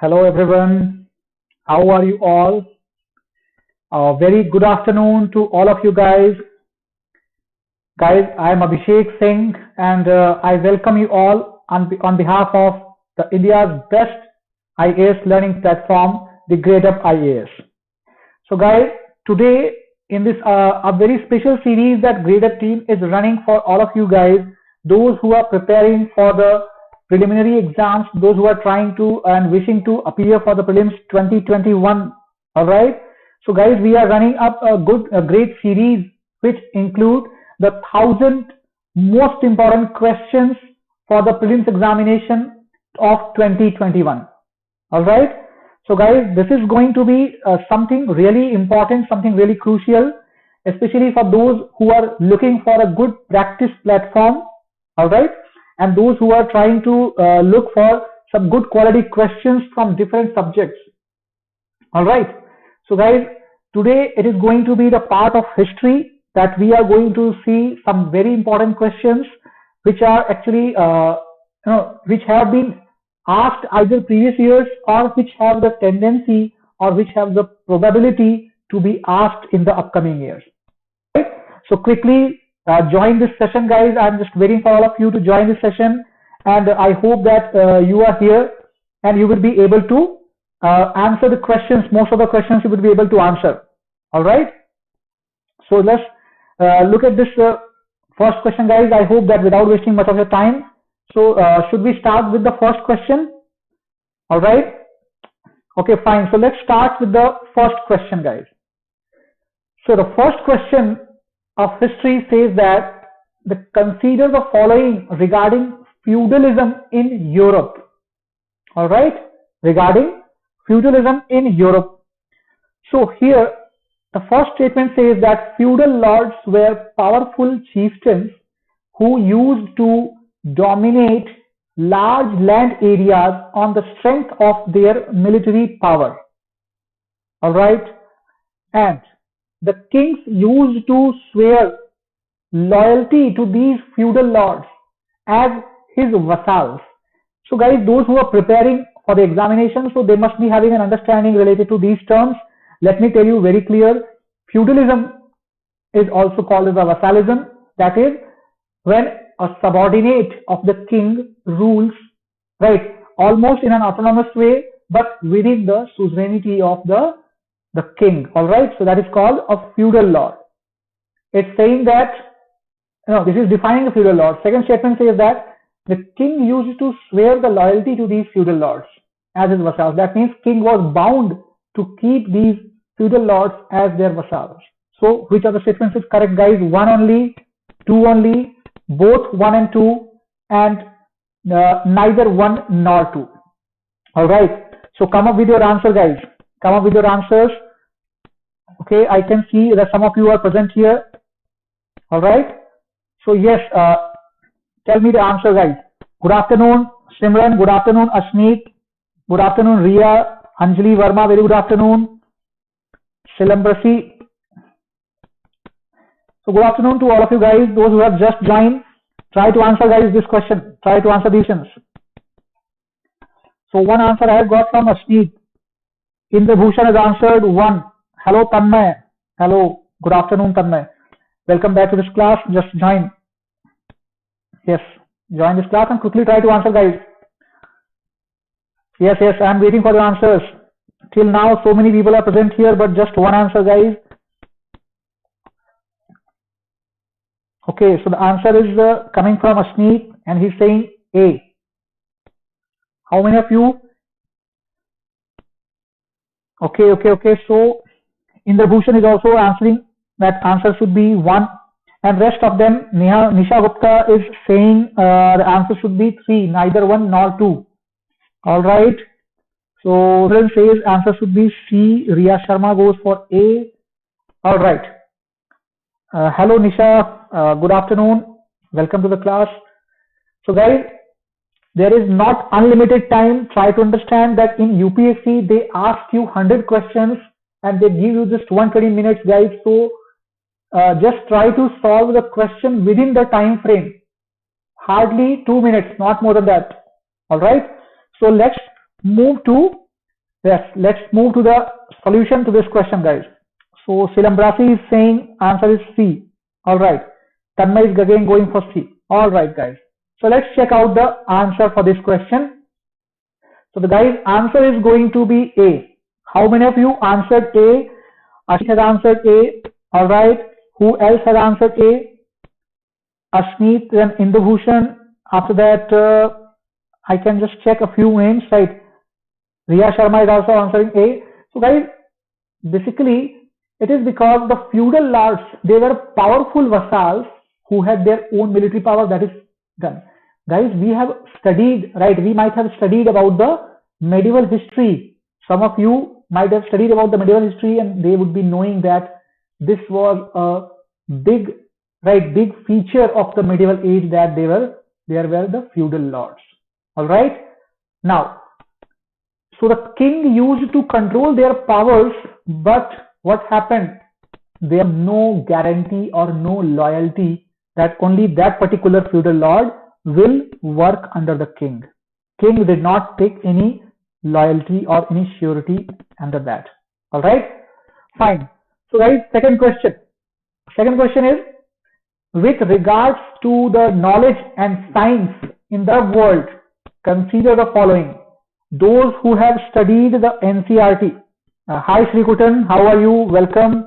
Hello everyone, how are you all? Very good afternoon to all of you guys. Guys, I am Abhishek Singh and I welcome you all on behalf of the India's best IAS learning platform, the Gradeup IAS. So guys, today in this a very special series that Gradeup team is running for all of you guys, those who are preparing for the preliminary exams, those who are trying to and wishing to appear for the prelims 2021. All right. So guys, we are running up a great series which include the 1,000 most important questions for the prelims examination of 2021. All right. So guys, this is going to be something really important, something really crucial, especially for those who are looking for a good practice platform. All right. And those who are trying to look for some good quality questions from different subjects. All right. So guys, today it is going to be the part of history that we are going to see some very important questions which are actually, which have been asked either previous years or which have the tendency or which have the probability to be asked in the upcoming years. Right? So quickly, join this session, guys. I'm just waiting for all of you to join this session, and I hope that you are here and you will be able to answer the questions. Most of the questions you will be able to answer. All right. So let's look at this first question, guys. I hope that without wasting much of your time. So should we start with the first question? All right. Okay, fine. So let's start with the first question, guys. So the first question of history says that consider the following regarding feudalism in Europe. All right, regarding feudalism in Europe. So here the first statement says that feudal lords were powerful chieftains who used to dominate large land areas on the strength of their military power. All right, and the kings used to swear loyalty to these feudal lords as his vassals. So guys, those who are preparing for the examination, so they must be having an understanding related to these terms. Let me tell you very clear, feudalism is also called as a vassalism. That is when a subordinate of the king rules, right, almost in an autonomous way, but within the suzerainty of the king. All right, so that is called a feudal lord. It's saying that, this is defining the feudal lord. Second statement says that the king used to swear the loyalty to these feudal lords as his vassals. That means king was bound to keep these feudal lords as their vassals. So which of the statements is correct, guys? One only, two only, both one and two, and neither one nor two. All right, so come up with your answer, guys. Come up with your answers. Okay, I can see that some of you are present here. All right. So yes, tell me the answer, guys. Good afternoon, Simran. Good afternoon, Ashneet. Good afternoon, Ria. Anjali Verma. Very good afternoon. Shilambrasi. So good afternoon to all of you guys. Those who have just joined, try to answer, guys, this question. Try to answer these questions. So one answer I have got from Ashneet. Indra Bhushan has answered 1. Hello, Tanmay. Hello. Good afternoon, Tanmay. Welcome back to this class. Just join. Yes. Join this class and quickly try to answer, guys. Yes, I am waiting for the answers. Till now, so many people are present here, but just one answer, guys. Okay, so the answer is coming from Ashneet and he's saying A. How many of you? Okay. So Indra Bhushan is also answering that answer should be 1, and rest of them, Nisha Gupta is saying the answer should be 3, neither 1 nor 2. All right. So Suren says answer should be C. Riya Sharma goes for A. All right. Hello Nisha. Good afternoon. Welcome to the class. So guys, there is not unlimited time. Try to understand that in UPSC they ask you 100 questions and they give you just 120 minutes, guys. So just try to solve the question within the time frame. Hardly 2 minutes, not more than that. All right. So let's move to Yes, let's move to the solution to this question, guys. So Silambrasi is saying answer is C. All right. Tanmay is again going for C. All right, guys. So let's check out the answer for this question. So the guys answer is going to be A. How many of you answered A? Ashish has answered A. All right. Who else has answered A? Ashneet and Indubhushan. After that, I can just check a few names, right? Riya Sharma is also answering A. So guys, basically it is because the feudal lords, they were powerful vassals who had their own military power. That is done. Guys, we have studied, right? We might have studied about the medieval history. Some of you might have studied about the medieval history and they would be knowing that this was a big, right, big feature of the medieval age, that there were the feudal lords. All right. Now, so the king used to control their powers, but what happened? There was no guarantee or no loyalty that only that particular feudal lord will work under the king. King did not take any loyalty or any surety under that. All right. Fine. So guys, second question. Second question is, with regards to the knowledge and science in the world, consider the following. Those who have studied the NCERT. Hi Srikutan, how are you? Welcome.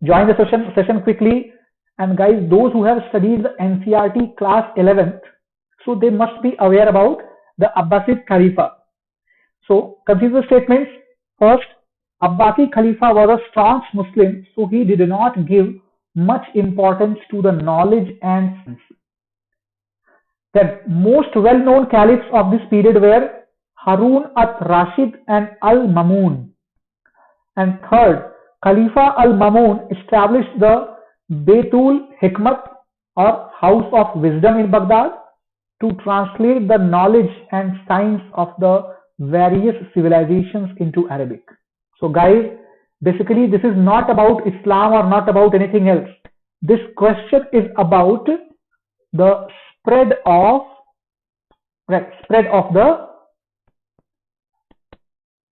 Join the session quickly. And guys, those who have studied the NCERT class 11th, so they must be aware about the Abbasid Khalifa. So consider the statements. First, Abbasi Khalifa was a staunch Muslim, so he did not give much importance to the knowledge and science. The most well-known caliphs of this period were Harun al-Rashid and al-Mamun. And third, Khalifa al-Mamun established the Baitul Hikmat or House of Wisdom in Baghdad to translate the knowledge and science of the various civilizations into Arabic. So guys, basically this is not about Islam or not about anything else. This question is about the spread of the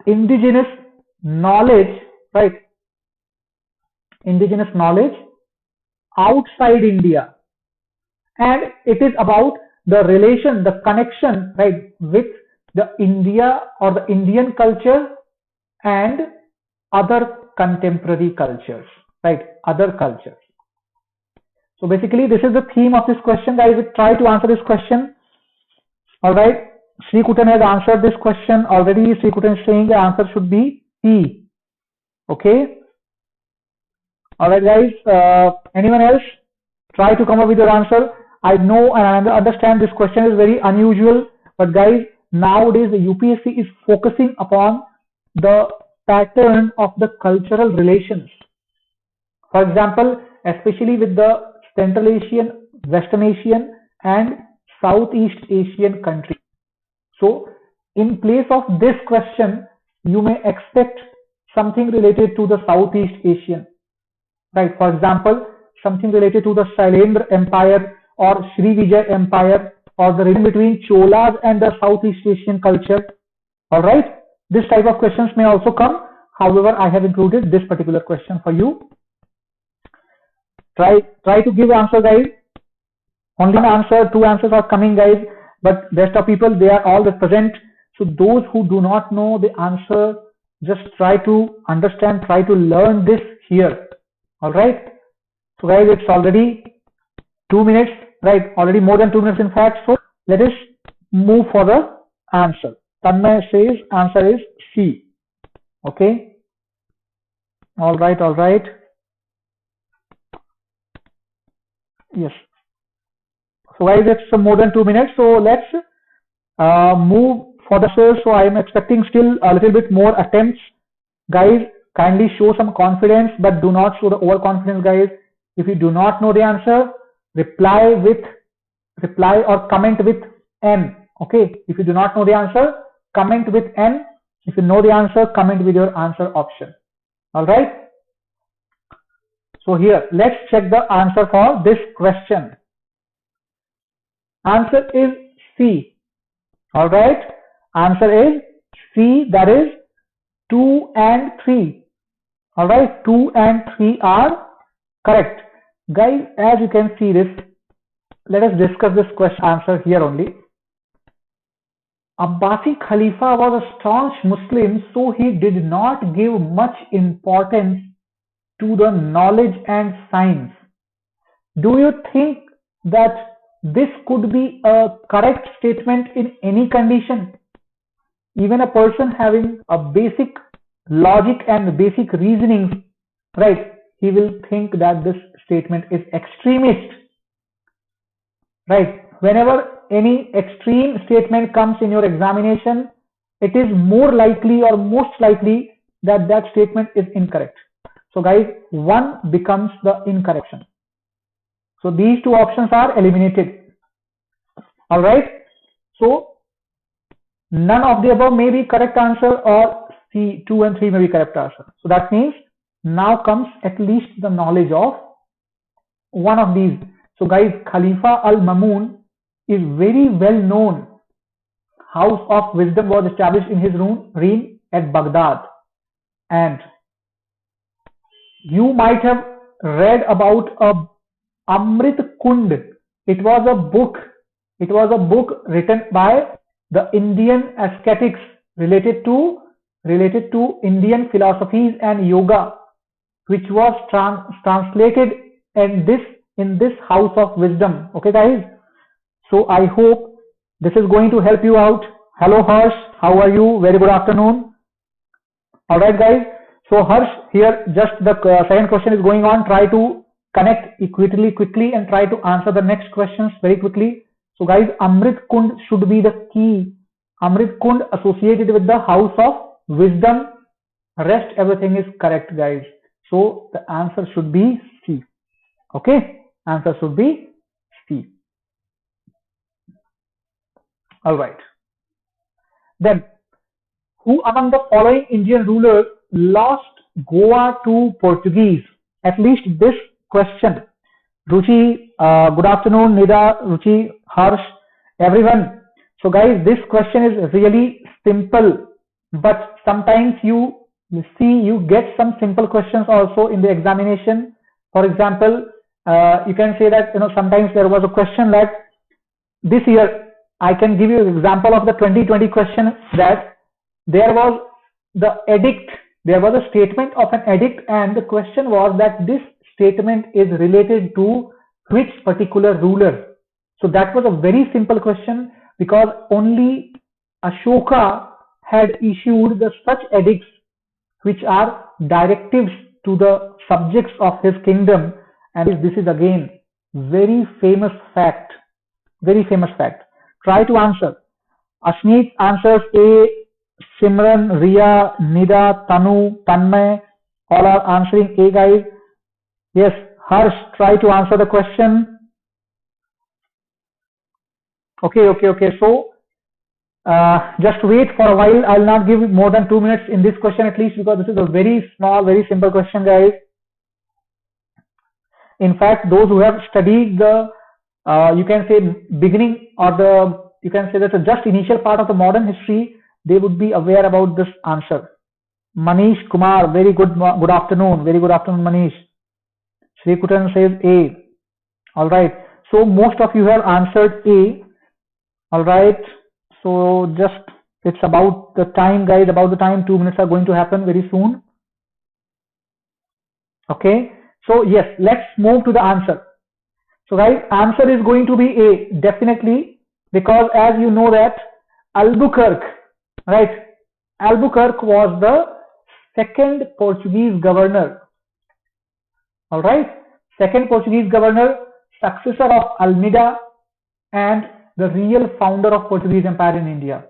indigenous knowledge, right? Indigenous knowledge outside India, and it is about the relation, the connection, right, with the India or the Indian culture and other contemporary cultures, right? Other cultures. So basically, this is the theme of this question, guys. Try to answer this question. All right. Srikutan has answered this question already. Srikutan is saying the answer should be C. Okay. All right, guys. Anyone else? Try to come up with your answer. I know and I understand this question is very unusual, but guys, nowadays the UPSC is focusing upon the pattern of the cultural relations. For example, especially with the Central Asian, Western Asian and Southeast Asian countries. So in place of this question, you may expect something related to the Southeast Asian, right? For example, something related to the Shailendra Empire or Srivijaya Empire, or the relation between Cholas and the Southeast Asian culture. All right, this type of questions may also come. However, I have included this particular question for you. Try to give answer, guys. Only one answer, two answers are coming, guys, but rest of people, they are all present. So those who do not know the answer, just try to understand, try to learn this here. All right. So guys, it's already 2 minutes, right? Already more than 2 minutes, in fact. So let us move for the answer. Tanmay says answer is C. Okay. All right. All right. Yes. So guys, it's more than 2 minutes. So let's move for the answer. So I am expecting still a little bit more attempts. Guys, kindly show some confidence, but do not show the overconfidence, guys. If you do not know the answer, reply or comment with N. Okay. If you do not know the answer, comment with N. If you know the answer, comment with your answer option. All right. So here, let's check the answer for this question. Answer is C. All right. Answer is C, that is 2 and 3. All right, 2 and 3 are correct. Guys, as you can see this, let us discuss this question answer here only. Abbasi Khalifa was a staunch Muslim, so he did not give much importance to the knowledge and science. Do you think that this could be a correct statement in any condition? Even a person having a basic logic and basic reasoning, right, he will think that this statement is extremist, right? Whenever any extreme statement comes in your examination, it is more likely or most likely that that statement is incorrect. So guys, 1 becomes the incorrection. So these 2 options are eliminated. All right. So none of the above may be correct answer, or C, 2 and 3 may be correct answer. So that means now comes at least the knowledge of one of these. So guys, Khalifa al-Mamun is very well known. House of Wisdom was established in his reign at Baghdad, and you might have read about a Amrit Kund. It was a book. It was a book written by the Indian ascetics related to Indian philosophies and yoga, which was translated in this House of Wisdom. Okay, guys. So I hope this is going to help you out. Hello, Harsh. How are you? Very good afternoon. All right, guys. So Harsh, here just the second question is going on. Try to connect quickly and try to answer the next questions very quickly. So guys, Amrit Kund should be the key. Amrit Kund associated with the House of Wisdom. Rest everything is correct, guys. So the answer should be C. Okay, answer should be C. All right. Then, who among the following Indian rulers lost Goa to Portuguese? At least this question. Ruchi, good afternoon. Nida, Ruchi, Harsh, everyone. So guys, this question is really simple, but sometimes you get some simple questions also in the examination. For example, you can say that, sometimes there was a question like this year. I can give you an example of the 2020 question, that there was the edict. There was a statement of an edict, and the question was that this statement is related to which particular ruler. So that was a very simple question, because only Ashoka had issued such edicts which are directives to the subjects of his kingdom, and this is again very famous fact. Very famous fact. Try to answer. Ashneet answers A, Simran, Ria, Nida, Tanu, Tanmay, all are answering A, guys. Yes, Harsh, try to answer the question. Okay. So, just wait for a while. I'll not give more than 2 minutes in this question at least, because this is a very small, very simple question, guys. In fact, those who have studied the, you can say beginning, or you can say that's just initial part of the modern history, they would be aware about this answer. Manish Kumar, very good afternoon. Very good afternoon, Manish. Sri Kutan says A. All right. So most of you have answered A. All right. So just, it's about the time, guys. About the time. 2 minutes are going to happen very soon. Okay. So yes, let's move to the answer. So guys, answer is going to be A, definitely, because as you know that Albuquerque, right? Albuquerque was the second Portuguese governor. All right, second Portuguese governor, successor of Almeida, and the real founder of Portuguese Empire in India.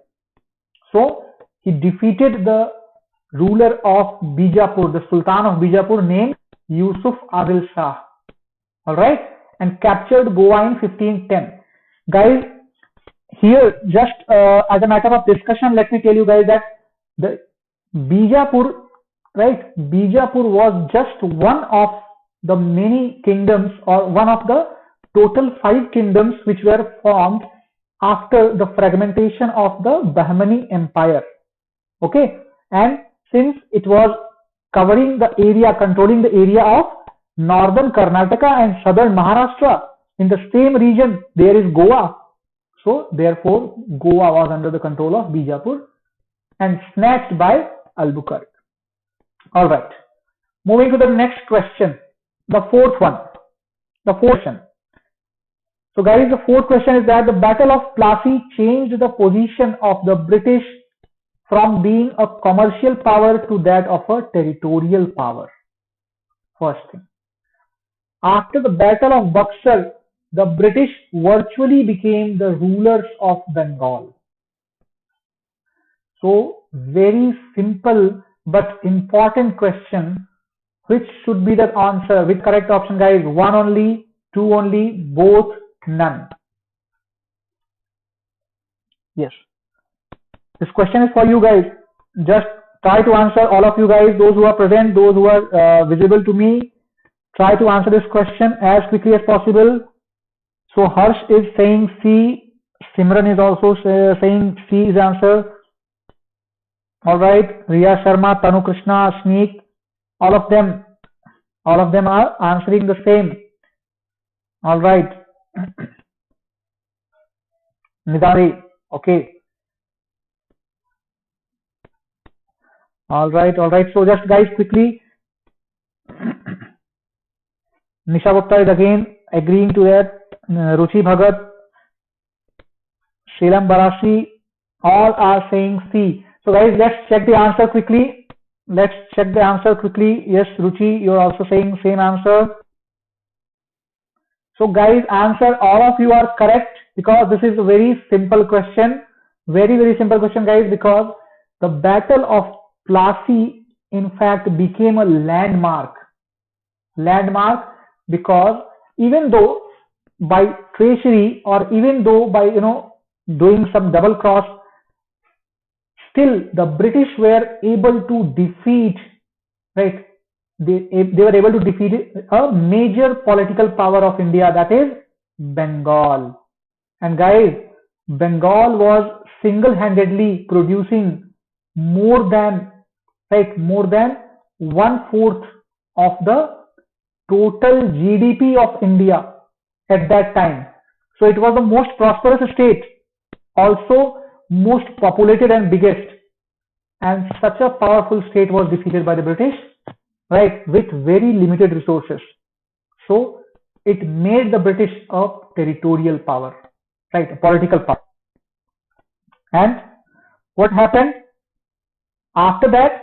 So he defeated the ruler of Bijapur, the Sultan of Bijapur, named Yusuf Adil Shah. All right, and captured Goa in 1510. Guys, here just as a matter of discussion, let me tell you guys that the Bijapur, right? Bijapur was just one of the many kingdoms, or one of the total 5 kingdoms which were formed after the fragmentation of the Bahmani Empire. Okay, and since it was covering the area, controlling the area of northern Karnataka and southern Maharashtra, in the same region there is Goa. So therefore Goa was under the control of Bijapur and snatched by Albuquerque. All right, moving to the next question, the fourth one, the fourth question. So guys, the fourth question is that the Battle of Plassey changed the position of the British from being a commercial power to that of a territorial power. First thing. After the Battle of Buxar, the British virtually became the rulers of Bengal. So very simple but important question. Which should be the answer? Which correct option, guys? One only, two only, both, none. Yes. This question is for you guys. Just try to answer, all of you guys, those who are present, those who are visible to me. Try to answer this question as quickly as possible. So Harsh is saying C. Simran is also saying C is the answer. All right. Riya Sharma, Tanu Krishna, Sneak, all of them are answering the same. All right. Nidari, okay. All right. So just guys quickly, Nisha Gupta is again agreeing to that. Ruchi Bhagat, Shelam Barasi, all are saying C. So guys, let's check the answer quickly. Yes, Ruchi, you're also saying same answer. So guys, answer, all of you are correct, because this is a very simple question. Very simple question, guys, because the Battle of Plassey in fact became a landmark. Because even though by treachery, or even though by doing some double cross, still the British were able to defeat, right? They were able to defeat a major political power of India, that is Bengal. And guys, Bengal was single-handedly producing more than 1/4 of the total GDP of India at that time. So it was the most prosperous state, also most populated and biggest, and such a powerful state was defeated by the British, right, with very limited resources. So it made the British a territorial power, right, a political power. And what happened after that?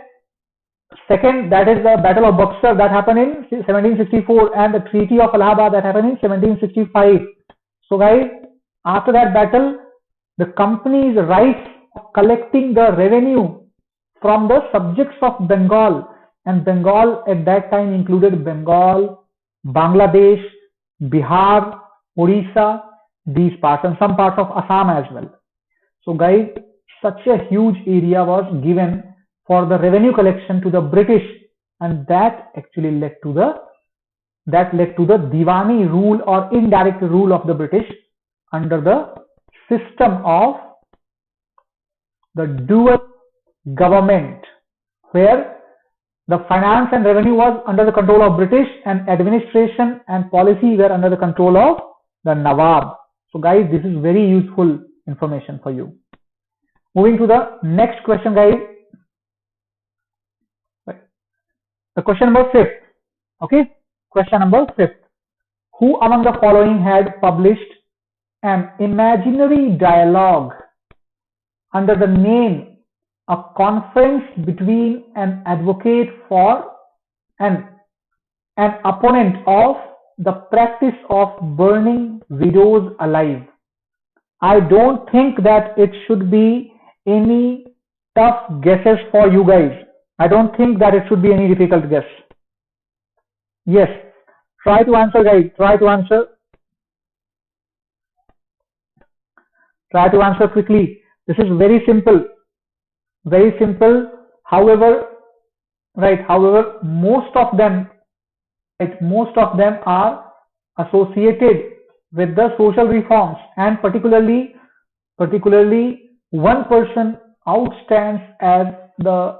Second, that is the Battle of Buxar, that happened in 1764, and the Treaty of Allahabad, that happened in 1765. So guys, after that battle, the company's rights of collecting the revenue from the subjects of Bengal, and Bengal at that time included Bengal, Bangladesh, Bihar, Orissa, these parts, and some parts of Assam as well. So guys, such a huge area was given for the revenue collection to the British, and that actually led to the Diwani rule, or indirect rule of the British, under the system of the dual government, where the finance and revenue was under the control of British, and administration and policy were under the control of the Nawab. So guys, this is very useful information for you. Moving to the next question, guys. The question number 5. Okay, question number 5. Who among the following had published an imaginary dialogue under the name "A Conference Between an Advocate for an Opponent of the Practice of Burning Widows Alive"? I don't think that it should be any tough guesses for you guys. I don't think that it should be any difficult guess. Yes, try to answer, guys. Try to answer quickly. This is very simple. However, most of them are associated with the social reforms, and particularly one person outstands as the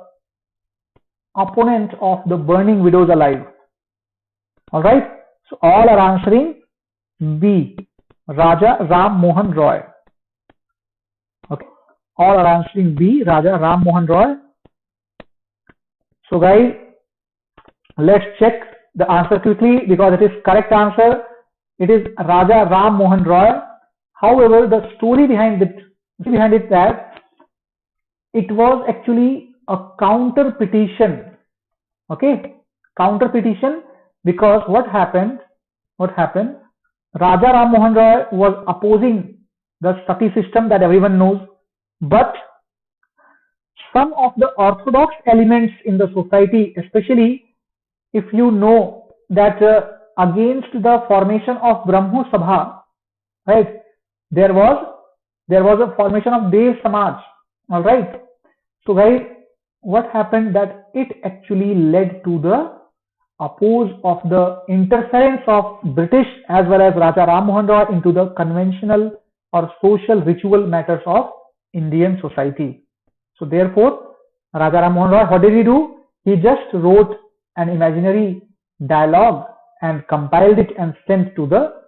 opponent of the burning widows alive? All right. So all are answering B, Raja Ram Mohan Roy. Okay. All are answering B, Raja Ram Mohan Roy. So guys, let's check the answer quickly because it is correct answer. It is Raja Ram Mohan Roy. However, the story behind it that it was actually a counter petition. Okay, counter petition, because what happened? Raja Ram Mohan Roy was opposing the sati system that everyone knows, but some of the orthodox elements in the society, especially if you know that against the formation of Brahmo Sabha, right, there was a formation of Dev Samaj. All right. So guys, what happened that it actually led to the oppose of the interference of British as well as Raja Ram Mohan Roy into the conventional or social ritual matters of Indian society. So therefore, Raja Ram Mohan Roy, what did he do? He just wrote an imaginary dialogue and compiled it and sent to the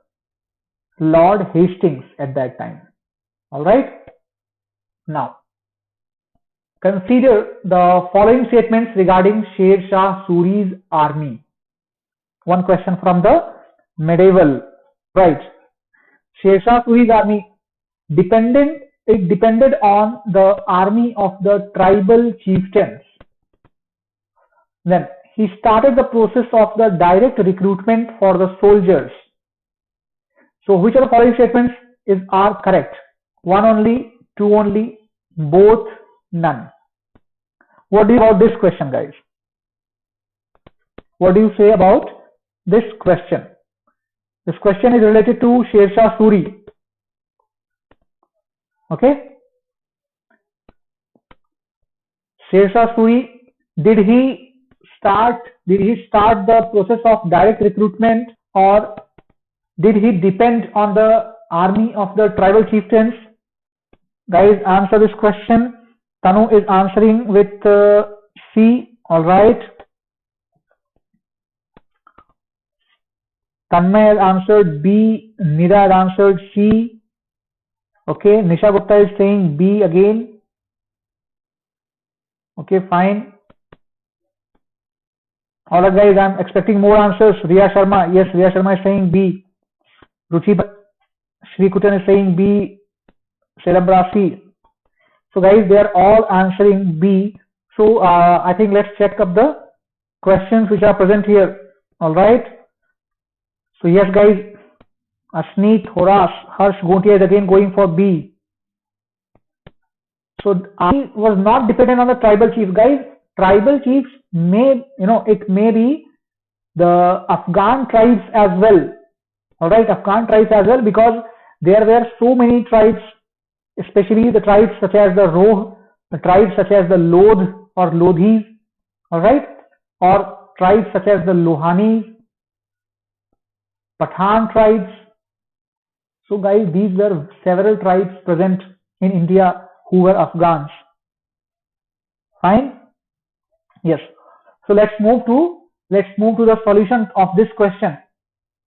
Lord Hastings at that time. All right. Now, consider the following statements regarding Sher Shah Suri's army. One question from the medieval, right? Sher Shah Suri's army depended on the army of the tribal chieftains. Then he started the process of the direct recruitment for the soldiers. So which of the following statements are correct? One only, two only, both, none. What do you about this question, guys? What do you say about this question? This question is related to Sher Shah Suri. Okay. Sher Shah Suri, did he start the process of direct recruitment, or did he depend on the army of the tribal chieftains? Guys, answer this question. Tanu is answering with C. All right. Tanmay has answered B. Nira has answered C. Okay. Nisha Gupta is saying B again. Okay, fine. All right, guys, I'm expecting more answers. Riya Sharma. Yes, Riya Sharma is saying B. Ruchi Shri Kutan is saying B. Celebrasi. So guys, they are all answering B. So I think let's check up the questions which are present here. All right. So yes, guys, Asneet, Horas, Harsh Gontia is again going for B. So I was not dependent on the tribal chief, guys. Tribal chiefs may, it may be the Afghan tribes as well. All right, Afghan tribes as well, because there were so many tribes, especially the tribes such as the Roh, the tribes such as the Lodh or Lodhis, all right, or tribes such as the Lohanis, Pathan tribes. So guys, these were several tribes present in India who were Afghans. Fine. Yes. So let's move to the solution of this question.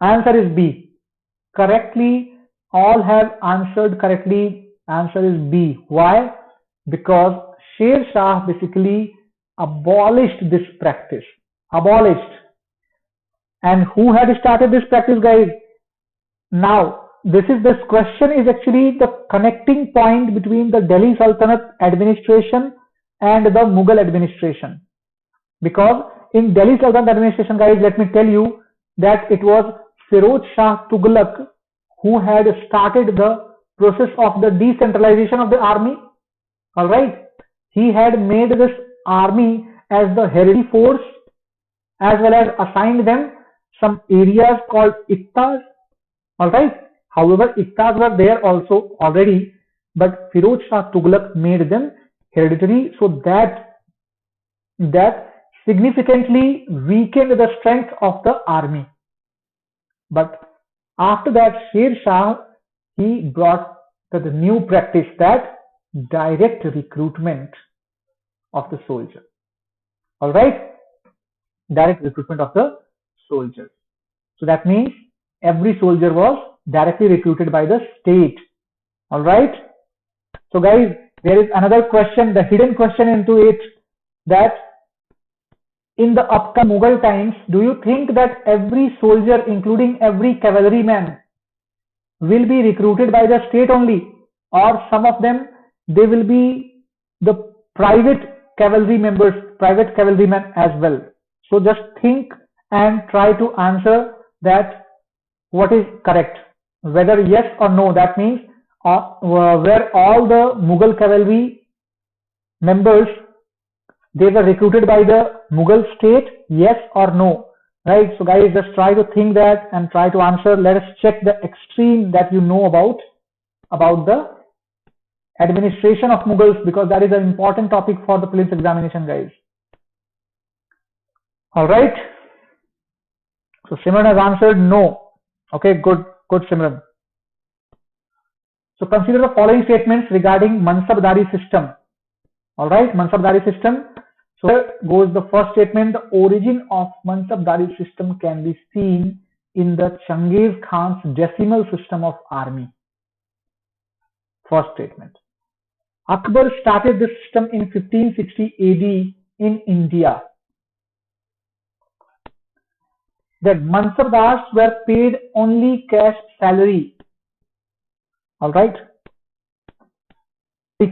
Answer is B. Correctly, all have answered correctly. Answer is B. Why? Because Sher Shah basically abolished this practice. Abolished. And who had started this practice, guys? Now, this question is actually the connecting point between the Delhi Sultanate administration and the Mughal administration. Because in Delhi Sultanate administration, guys, let me tell you that it was Firoz Shah Tughlaq who had started the process of the decentralization of the army. All right. He had made this army as the hereditary force, as well as assigned them some areas called Ittas. All right. However, Ittas were there also already, but Firoz Shah Tughlaq made them hereditary, so that significantly weakened the strength of the army. But after that, Sher Shah, he brought the new practice, that direct recruitment. of the soldier. All right, direct recruitment of the soldiers. So that means every soldier was directly recruited by the state. All right. So guys, there is another question, the hidden question into it, that in the upcoming Mughal times, do you think that every soldier, including every cavalryman, will be recruited by the state only, or some of them, they will be the private cavalry members, private cavalrymen as well? So just think and try to answer that what is correct, whether yes or no. That means where all the Mughal cavalry members, they were recruited by the Mughal state, yes or no, right? So guys, just try to think that and try to answer. Let us check the extreme that you know about the administration of Mughals, because that is an important topic for the prelims examination, guys. All right. So Simran has answered no. Okay, good, Simran. So consider the following statements regarding Mansabdari system. All right, Mansabdari system. So here goes the first statement. The origin of Mansabdari system can be seen in the Changiz Khan's decimal system of army. First statement. Akbar started this system in 1560 AD in India. That Mansabdars were paid only cash salary. All right,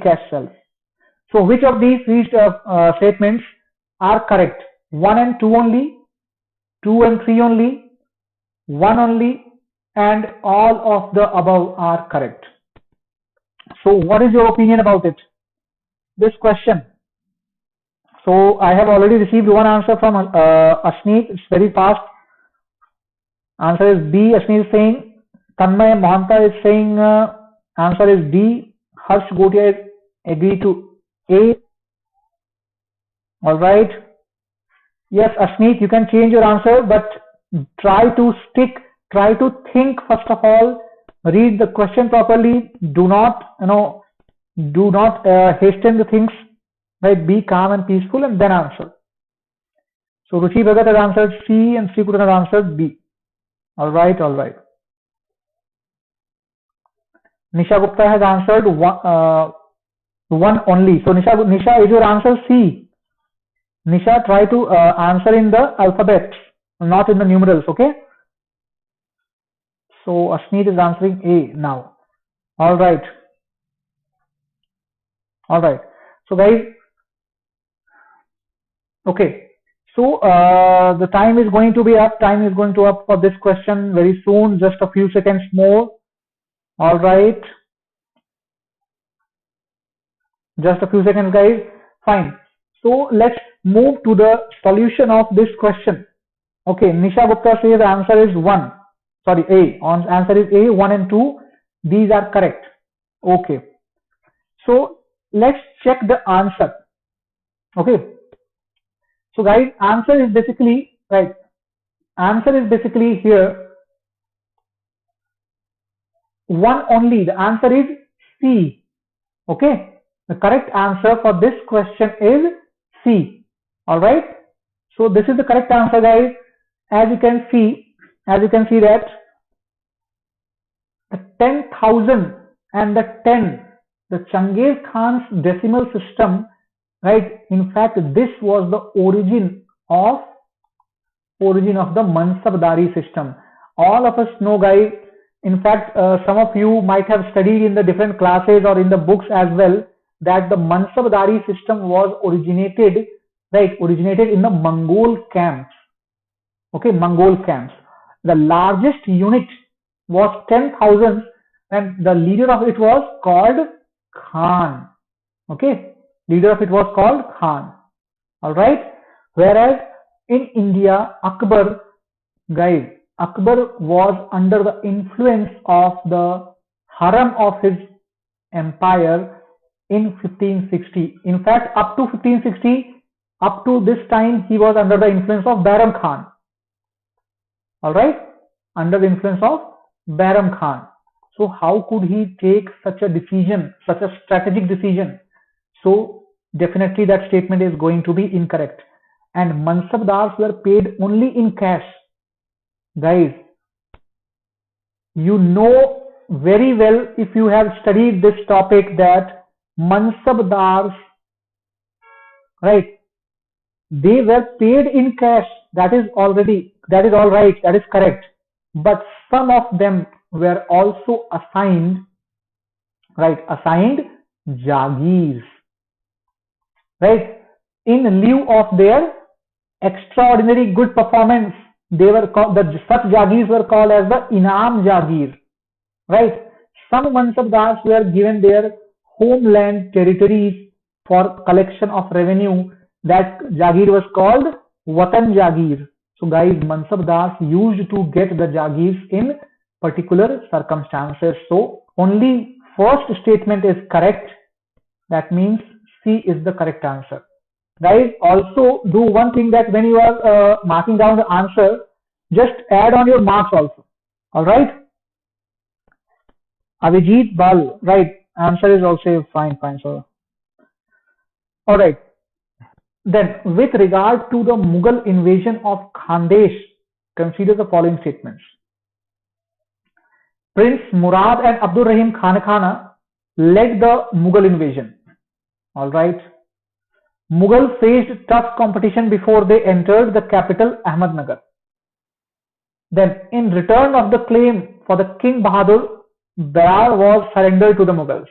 cash salary. So which of these statements are correct? 1 and 2 only, 2 and 3 only, 1 only, and all of the above are correct. So what is your opinion about it, this question? So I have already received one answer from Ashneet. It's very fast. Answer is B. Ashneet is saying. Tanmay Mohanta is saying answer is D. Harsh Gotia is agree to A. All right. Yes, Ashneet, you can change your answer, but try to think first of all. Read the question properly. Do not, hasten the things. Right? Be calm and peaceful, and then answer. So Ruchi Bhagat has answered C, and Sri Kutan has answered B. All right. Nisha Gupta has answered one only. So Nisha, is your answer C? Nisha, try to answer in the alphabet, not in the numerals, okay? So Ashneet is answering A now. All right. So guys, okay. So the time is going to be up. For this question very soon. Just a few seconds more. All right. Just a few seconds, guys. Fine. So let's move to the solution of this question. Okay. Nisha Gupta says answer is A. Answer is A. 1 and 2. These are correct. Okay. So let's check the answer. Okay. So guys, answer is basically here 1 only. The answer is C. Okay. The correct answer for this question is C. All right. So this is the correct answer, guys. As you can see that the 10,000 and the 10, the Changiz Khan's decimal system, right? In fact, this was the origin of the Mansabdari system. All of us know, guys. In fact, some of you might have studied in the different classes or in the books as well, that the Mansabdari system was originated in the Mongol camps. Okay, Mongol camps. The largest unit was 10,000, and the leader of it was called Khan. Okay, leader of it was called Khan. All right. Whereas in India, Akbar was under the influence of the harem of his empire in 1560. In fact, up to 1560, up to this time, he was under the influence of Bairam Khan. All right, under the influence of Bairam Khan. So how could he take such a decision, such a strategic decision? So definitely that statement is going to be incorrect. And mansabdars were paid only in cash. Guys, you know very well, if you have studied this topic, that mansabdars, right, they were paid in cash. That is all right, that is correct. But some of them were also assigned, right, assigned jagirs, right, in lieu of their extraordinary good performance. They were called, such jagirs were called as the inam jagir, right. Some mansabdars were given their homeland territories for collection of revenue. That jagir was called watan jagir. So guys, mansabdars used to get the jagirs in particular circumstances. So only first statement is correct. That means C is the correct answer. Guys, also do one thing, that when you are marking down the answer, just add on your marks also. All right. Abhijit Bal, right. Answer is also fine. So, all right. Then, with regard to the Mughal invasion of Khandesh, consider the following statements. Prince Murad and Abdul Rahim Khan Khana led the Mughal invasion. All right. Mughal faced tough competition before they entered the capital Ahmednagar. Then, in return of the claim for the King Bahadur, Berar was surrendered to the Mughals,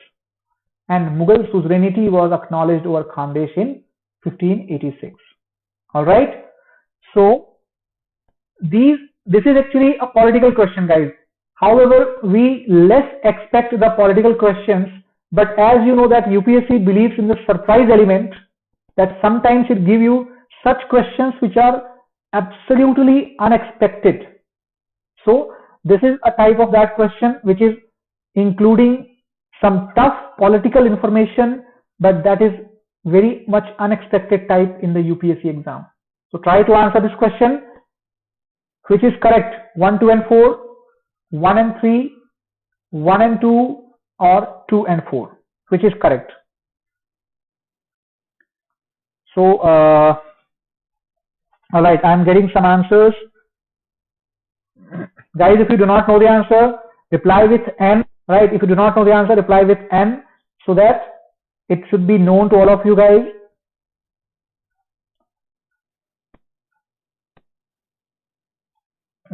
and Mughal suzerainty was acknowledged over Khandesh in 1586. All right. So, this is actually a political question, guys. However, we less expect the political questions, but as you know that UPSC believes in the surprise element, that sometimes it gives you such questions which are absolutely unexpected. So this is a type of that question which is including some tough political information, but that is very much unexpected type in the UPSC exam. So try to answer this question, which is correct: 1, 2 and 4, 1 and 3, 1 and 2, or 2 and 4, which is correct. So, all right, I'm getting some answers. Guys, if you do not know the answer, reply with N, right? If you do not know the answer, reply with N, so that it should be known to all of you guys.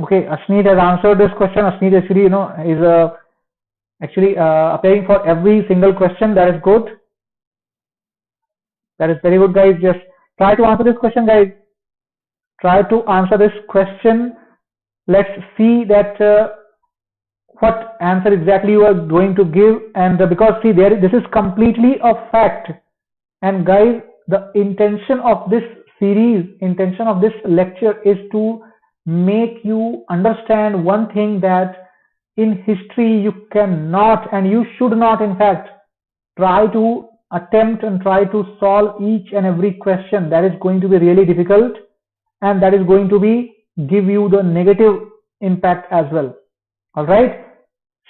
Okay, Ashneet has answered this question. Ashneet actually, is actually appearing for every single question. That is good. That is very good, guys. Just try to answer this question, guys. Try to answer this question. Let's see that what answer exactly you are going to give. And because see, this is completely a fact. And guys, the intention of this series, intention of this lecture is to make you understand one thing, that in history you cannot and you should not, in fact, try to attempt and try to solve each and every question. That is going to be really difficult, and that is going to be give you the negative impact as well. All right.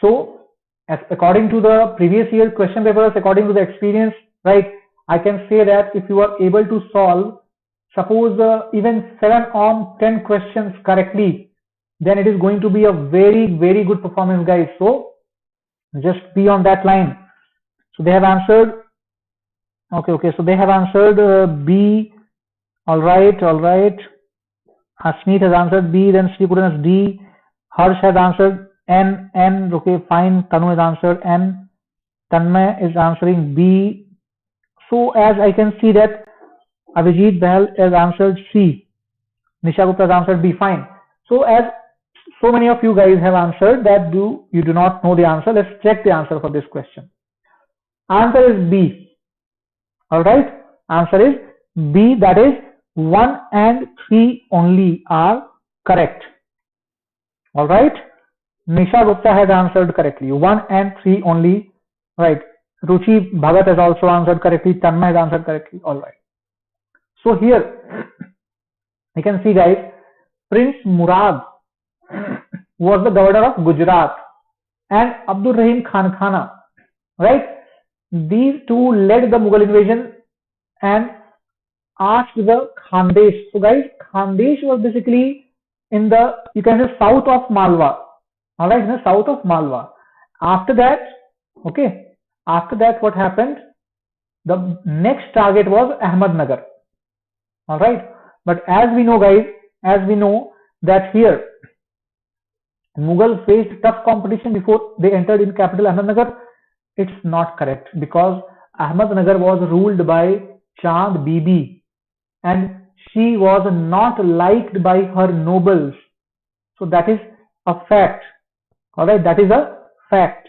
So as according to the previous year question papers, according to the experience, right, I can say that if you are able to solve, suppose even 7 on 10 questions correctly, then it is going to be a very, very good performance, guys. So just be on that line. So they have answered. Okay. So they have answered B. All right. Hasmeet has answered B. Then Sripuran has D. Harsh has answered N. Okay, fine. Tanu has answered N. Tanmay is answering B. So as I can see that Abhijit Bahal has answered C. Nisha Gupta has answered B. Fine. So as so many of you guys have answered that you do not know the answer, let's check the answer for this question. Answer is B. All right. Answer is B. That is 1 and 3 only are correct. All right. Nisha Gupta has answered correctly. 1 and 3 only. Right. Ruchi Bhagat has also answered correctly. Tanmay has answered correctly. All right. So here you can see, guys, Prince Murad was the governor of Gujarat, and Abdul Rahim Khan Khana, right? These two led the Mughal invasion and asked the Khandesh. So guys, Khandesh was basically in the, you can say, south of Malwa. All right, in the south of Malwa. After that, okay, after that what happened? The next target was Ahmednagar. All right, but as we know, guys, as we know that here Mughal faced tough competition before they entered in capital Ahmednagar. It's not correct, because Ahmednagar was ruled by Chand Bibi and she was not liked by her nobles. So that is a fact. Alright, that is a fact.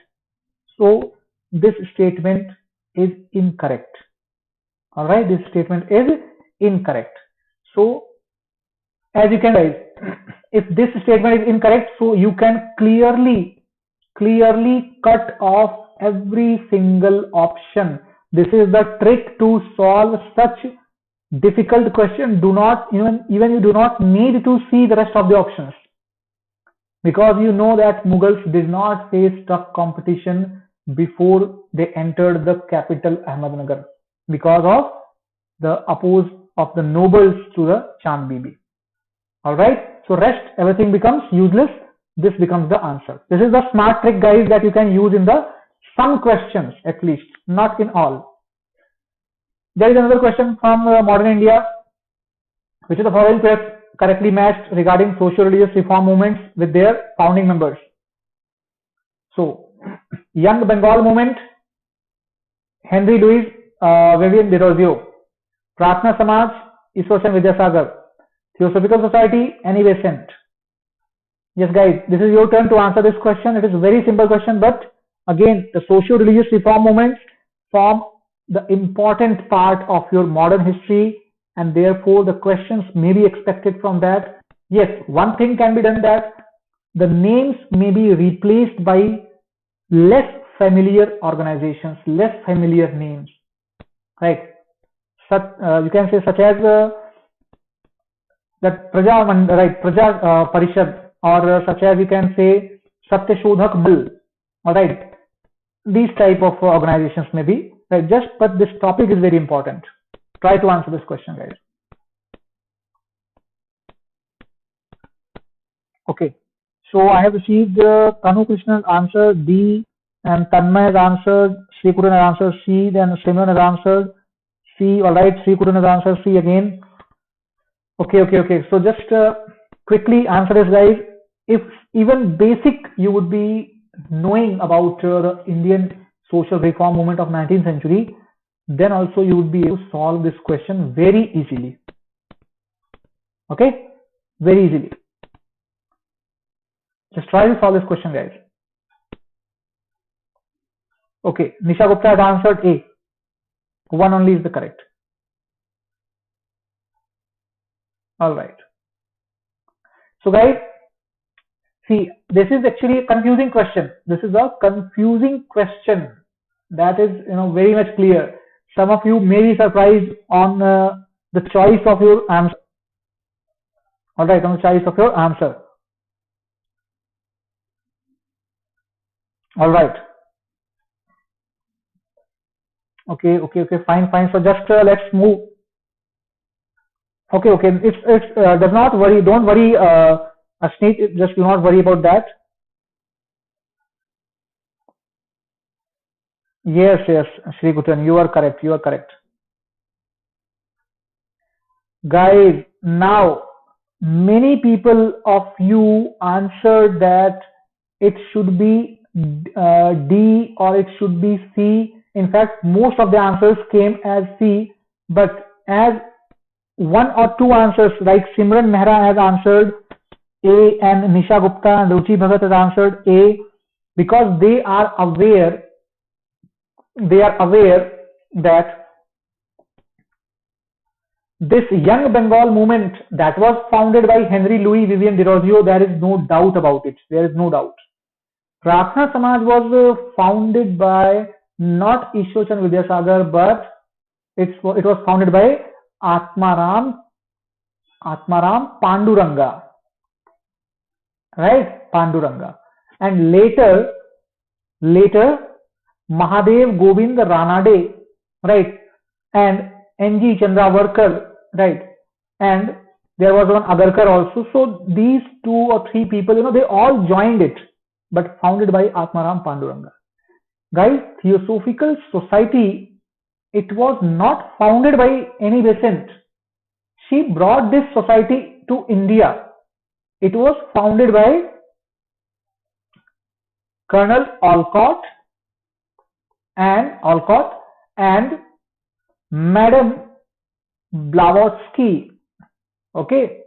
So this statement is incorrect. Alright, this statement is incorrect. So as you can guys, if this statement is incorrect, so you can clearly cut off every single option. This is the trick to solve such difficult question. Do not even you do not need to see the rest of the options, because you know that Mughals did not face tough competition before they entered the capital Ahmednagar because of the oppose of the nobles to the Chand Bibi. Alright, so rest everything becomes useless. This becomes the answer. This is the smart trick, guys, that you can use in the some questions at least, not in all. There is another question from modern India. Which of the following correctly matched regarding socio-religious reform movements with their founding members? So, Young Bengal movement, Henry Louis Vivian Derozio, Pratna Samaj, Ishwar Vidyasagar, Theosophical Society, Annie Besant. Yes, guys, this is your turn to answer this question. It is a very simple question, but again, the socio-religious reform movements form the important part of your modern history, and therefore the questions may be expected from that. Yes, one thing can be done, that the names may be replaced by less familiar organizations, less familiar names, right? Such you can say such as that Praja Parishad, or such as you can say Satya Shodhak Bal. All right, these type of organizations may be right. But this topic is very important. Try to answer this question, guys. Okay, so I have received Kanu Krishna's answer D, and Tanmay has answered, Sri Kuran has answered C, then Simran has answered C. All right, Sri Kuran has answered C again. Okay. So just quickly answer this, guys. If even basic you would be knowing about the Indian social reform movement of 19th century, then also you would be able to solve this question very easily. Okay, very easily. Just try to solve this question, guys. Okay, Nisha Gupta has answered A. One only is the correct. All right. So guys, see, this is actually a confusing question. This is a confusing question. That is, very much clear. Some of you may be surprised on the choice of your answer. All right, on the choice of your answer. All right. Okay, fine. So just let's move. Okay. It's does not worry. Don't worry, Asneet. Just do not worry about that. Yes, Sri Gutan, you are correct. Guys, now many people of you answered that it should be D or it should be C. In fact, most of the answers came as C, but as one or two answers, like Simran Mehra has answered A, and Nisha Gupta and Ruchi Bhagat has answered A, because they are aware that this Young Bengal movement that was founded by Henry Louis Vivian Derozio, there is no doubt about it. There is no doubt. Pratna Samaj was founded by not Ishwar Vidyasagar, but it was founded by Atmaram Panduranga, right? Panduranga, and later Mahadev Govind Ranade, right? And NG Chandravarkar, right? And there was one Agarkar also. So these 2 or 3 people, they all joined it, but founded by Atmaram Panduranga. Guys, Theosophical Society, it was not founded by Annie Besant. She brought this society to India. It was founded by Colonel Olcott and Madam Blavatsky. Okay,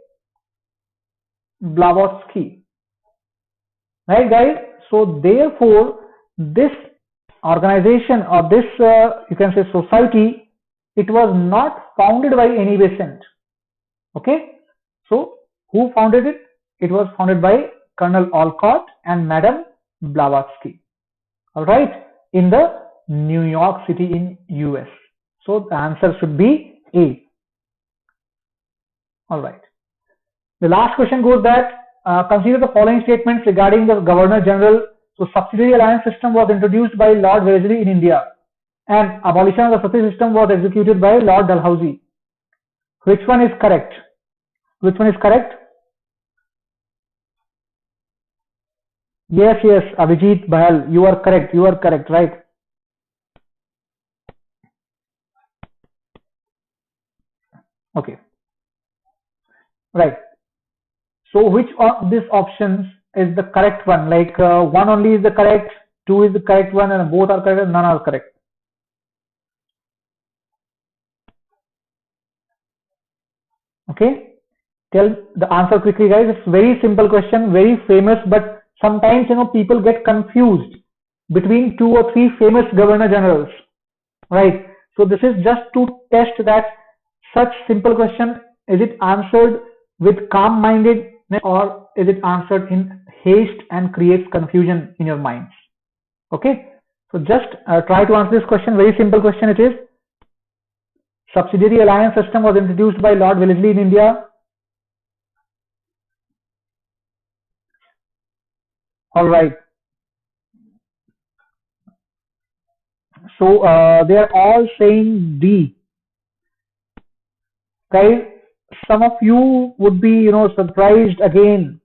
Blavatsky. Right, guys? So therefore, this organization or this you can say society, it was not founded by Annie Besant. Okay, so who founded it? It was founded by Colonel Olcott and Madam Blavatsky. All right, in the New York City in US. So the answer should be A. All right. The last question goes that consider the following statements regarding the Governor General. So subsidiary alliance system was introduced by Lord Wellesley in India, and abolition of the subsidiary system was executed by Lord Dalhousie. Which one is correct? Which one is correct? Yes, Abhijit Bahal, you are correct. You are correct, right? Okay. Right. So which of these options is the correct one? Like one only is the correct, 2 is the correct one, and both are correct, and none are correct. Okay. Tell the answer quickly, guys. It's very simple question, very famous, but sometimes people get confused between 2 or 3 famous governor generals, right? So this is just to test that such simple question, is it answered with calm-mindedness or is it answered in haste and creates confusion in your minds? Okay, so just try to answer this question. Very simple question it is. Subsidiary alliance system was introduced by Lord Wellesley in India. All right. So they are all saying D. Guys, some of you would be, surprised again.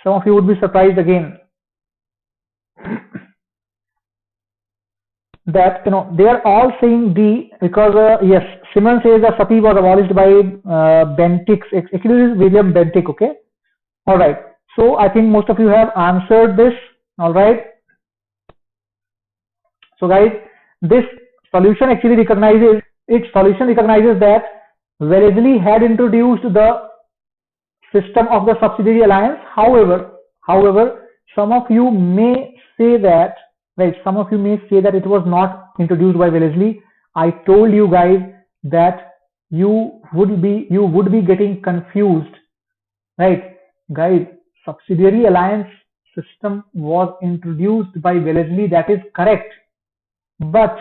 Some of you would be surprised again that, they are all saying D because, yes, Simon says that sati was abolished by Bentinck. Actually, this is William Bentinck, okay? All right. So I think most of you have answered this. All right. So guys, this solution actually recognizes that Wellesley had introduced the system of the subsidiary alliance. However, some of you may say that, right? Some of you may say that it was not introduced by Wellesley. I told you guys that you would be getting confused, right? Guys, subsidiary alliance system was introduced by Wellesley. That is correct, but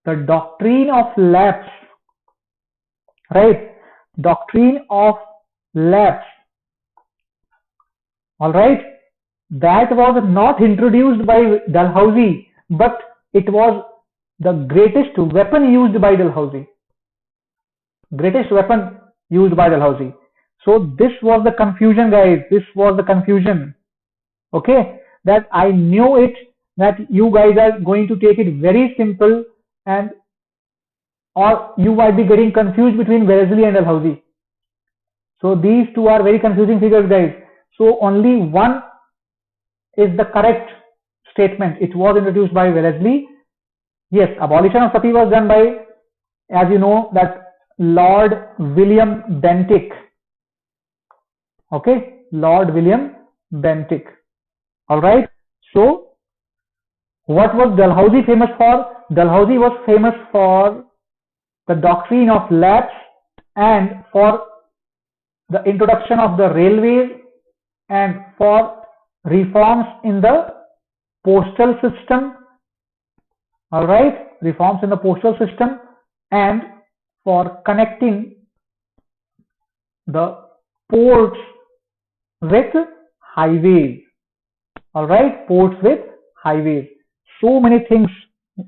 the doctrine of lapse, right? Doctrine of lapse, all right, that was not introduced by Dalhousie, but it was the greatest weapon used by Dalhousie. Greatest weapon used by Dalhousie. So this was the confusion, guys. This was the confusion. Okay, that I knew it, that you guys are going to take it very simple, and or you might be getting confused between Wellesley and Dalhousie. So these two are very confusing figures, guys. So only one is the correct statement. It was introduced by Wellesley. Yes, abolition of sati was done by, as you know, that Lord William Bentinck. Okay, Lord William Bentinck. All right. So what was Dalhousie famous for? Dalhousie was famous for the doctrine of lapse and for the introduction of the railways and for reforms in the postal system. All right, reforms in the postal system and for connecting the ports with highways. All right, ports with highways. So many things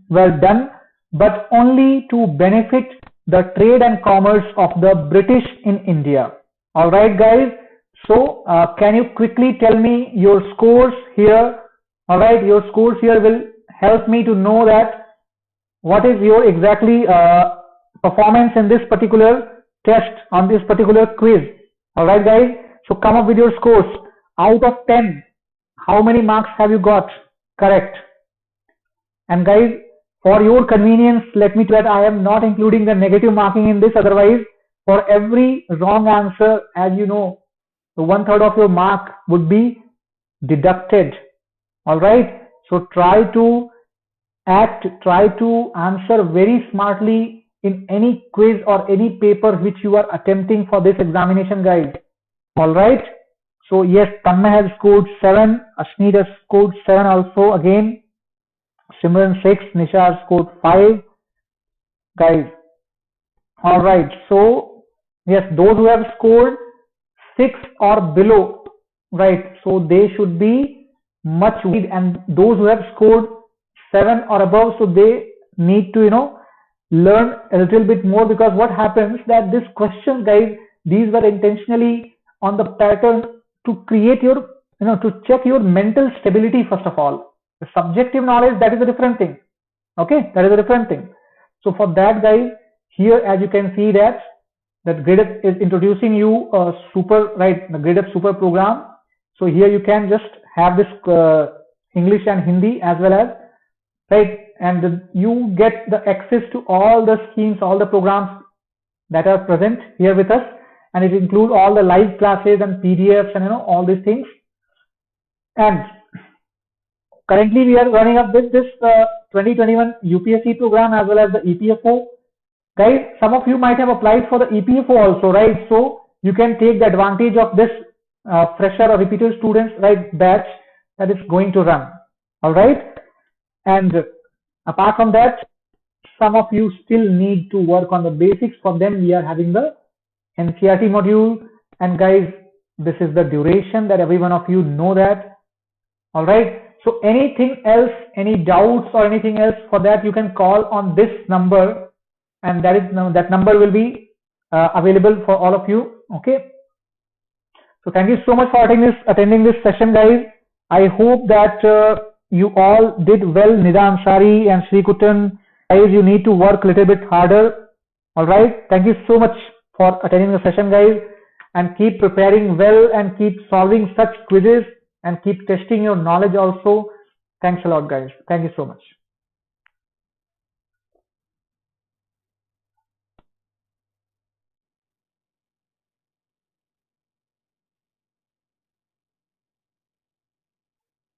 were done but only to benefit the trade and commerce of the British in India. All right, guys. So, can you quickly tell me your scores here? All right, your scores here will help me to know that what is your exactly performance in this particular test, on this particular quiz. All right, guys. So, come up with your scores. Out of 10, how many marks have you got? Correct. And guys, for your convenience, let me tell you that I am not including the negative marking in this. Otherwise, for every wrong answer, as you know, so 1/3 of your mark would be deducted. All right. So try to answer very smartly in any quiz or any paper which you are attempting for this examination, guys. All right. So yes, Tanmay has scored 7. Ashneet has scored 7 also again. Simran 6. Nisha has scored 5. Guys. All right. So yes, those who have scored 6 or below, right? So they should be much weak, and those who have scored 7 or above, so they need to learn a little bit more, because what happens that this question, guys, these were intentionally on the pattern to create your to check your mental stability first of all. The subjective knowledge, that is a different thing. Okay, that is a different thing. So for that, guys, here as you can see that Gradeup is introducing you a super, right, the Gradeup Super program. So here you can just have this English and Hindi as well as, right, and you get the access to all the schemes, all the programs that are present here with us, and it includes all the live classes and PDFs and all these things. And currently we are running up with this 2021 UPSC program as well as the EPFO. Guys, some of you might have applied for the EPFO also, right? So you can take the advantage of this fresher or repeated students, right, batch that is going to run. All right. And apart from that, some of you still need to work on the basics. For them, we are having the NCERT module. And guys, this is the duration that every one of you know that. All right. So anything else, any doubts or anything else, for that you can call on this number, and that number will be available for all of you. Okay. So thank you so much for attending this session, guys. I hope that you all did well. Nida Ansari and Sri Kutan, guys, you need to work a little bit harder. All right. Thank you so much for attending the session, guys, and keep preparing well and keep solving such quizzes and keep testing your knowledge also. Thanks a lot, guys. Thank you so much.